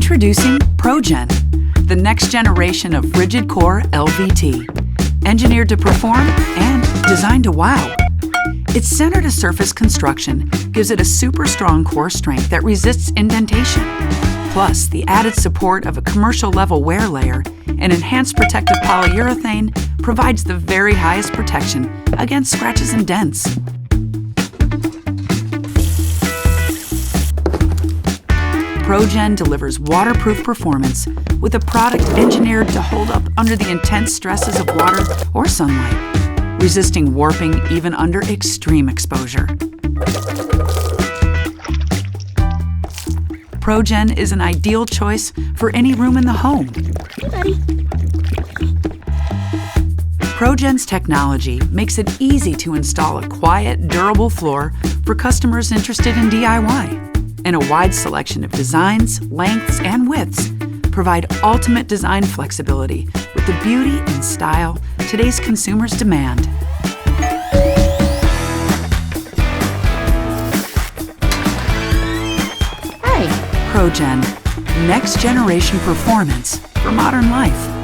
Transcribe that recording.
Introducing ProGen, the next generation of rigid core LVT, engineered to perform and designed to wow. Its center-to-surface construction gives it a super strong core strength that resists indentation. Plus, the added support of a commercial-level wear layer and enhanced protective polyurethane provides the very highest protection against scratches and dents. ProGen delivers waterproof performance with a product engineered to hold up under the intense stresses of water or sunlight, resisting warping even under extreme exposure. ProGen is an ideal choice for any room in the home. Hey, buddy. ProGen's technology makes it easy to install a quiet, durable floor for customers interested in DIY. And a wide selection of designs, lengths, and widths provide ultimate design flexibility with the beauty and style today's consumers demand. Hi. ProGen, next generation performance for modern life.